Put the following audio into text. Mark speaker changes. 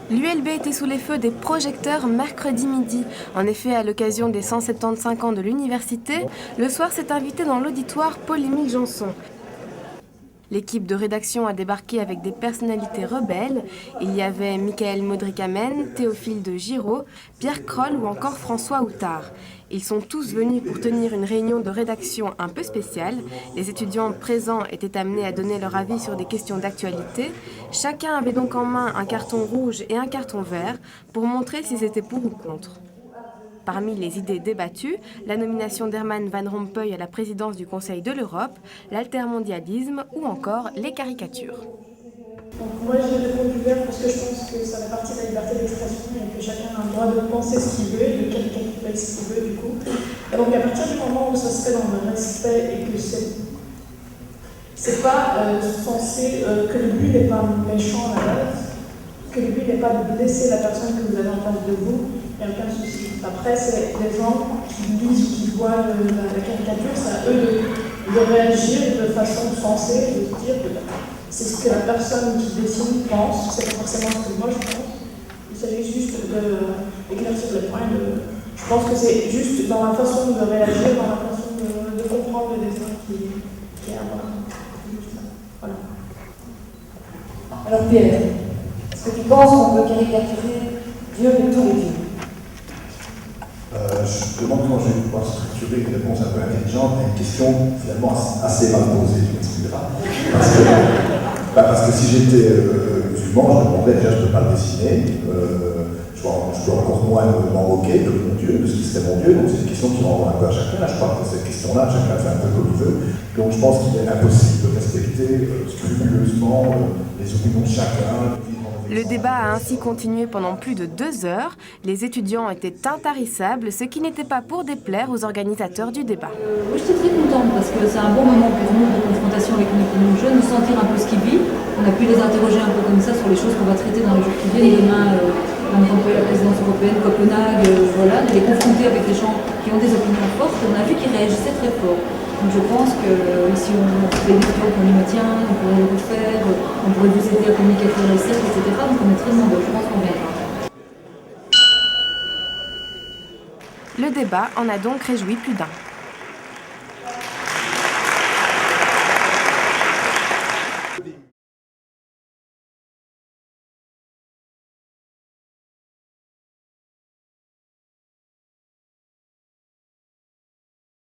Speaker 1: L'ULB était sous les feux des projecteurs mercredi midi. En effet, à l'occasion des 175 ans de l'université, le soir s'est invité dans l'auditoire Paul-Émile Janson. L'équipe de rédaction a débarqué avec des personnalités rebelles. Il y avait Michael Modric-Amen, Théophile de Giraud, Pierre Kroll ou encore François Houtard. Ils sont tous venus pour tenir une réunion de rédaction un peu spéciale. Les étudiants présents étaient amenés à donner leur avis sur des questions d'actualité. Chacun avait donc en main un carton rouge et un carton vert pour montrer s'ils étaient pour ou contre. Parmi les idées débattues, la nomination d'Herman Van Rompuy à la présidence du Conseil de l'Europe, l'altermondialisme ou encore les caricatures.
Speaker 2: Donc moi j'ai répondu vert parce que je pense que ça fait partie de la liberté d'expression et que chacun a le droit de penser ce qu'il veut et de caricaturer ce qu'il veut du coup. Et donc à partir du moment où ça se fait dans le respect et que c'est pas censé, que le but n'est pas méchant à la base, que le but n'est pas de blesser la personne que vous avez en face de vous, il n'y a aucun souci. Après, c'est les gens qui lisent ou qui voient la caricature, c'est à eux de réagir de façon sensée, de se dire que c'est ce que la personne qui dessine pense, c'est pas forcément ce que moi je pense. Il s'agit juste d'éclaircir les points. Je pense que c'est juste dans la façon de réagir, dans la façon de comprendre le dessin qui est important. Voilà.
Speaker 3: Alors Pierre, est-ce que tu penses qu'on peut caricaturer Dieu de tous les dieux?
Speaker 4: Je demande comment je vais pouvoir structurer une réponse un peu intelligente à une question finalement assez mal posée, tu m'expliqueras. Parce que si j'étais musulman, je me demandais déjà, je ne peux pas le dessiner, je dois encore moins m'en moquer de mon Dieu, de ce qui serait mon Dieu, donc c'est une question qui renvoie un peu à chacun. Là, je crois que cette question-là, chacun fait un peu comme il veut. Donc je pense qu'il est impossible de respecter scrupuleusement les opinions de chacun.
Speaker 1: Le débat a ainsi continué pendant plus de 2 heures. Les étudiants étaient intarissables, ce qui n'était pas pour déplaire aux organisateurs du débat.
Speaker 5: Oui, j'étais très contente parce que c'est un bon moment pour nous de confrontation avec une opinion jeune, de sentir un peu ce qu'ils vivent. On a pu les interroger un peu comme ça sur les choses qu'on va traiter dans les jours qui viennent. Demain, Van Rompuy à la présidence européenne, Copenhague, voilà, de les confronter avec des gens qui ont des opinions fortes. On a vu qu'ils réagissaient très fort. Donc je pense que si on fait des vidéos qu'on y tient, on pourrait le refaire, on pourrait vous aider à communiquer avec les cercles, etc. Donc on est très nombreux, je pense qu'on viendra.
Speaker 1: Le débat en a donc réjoui plus d'un.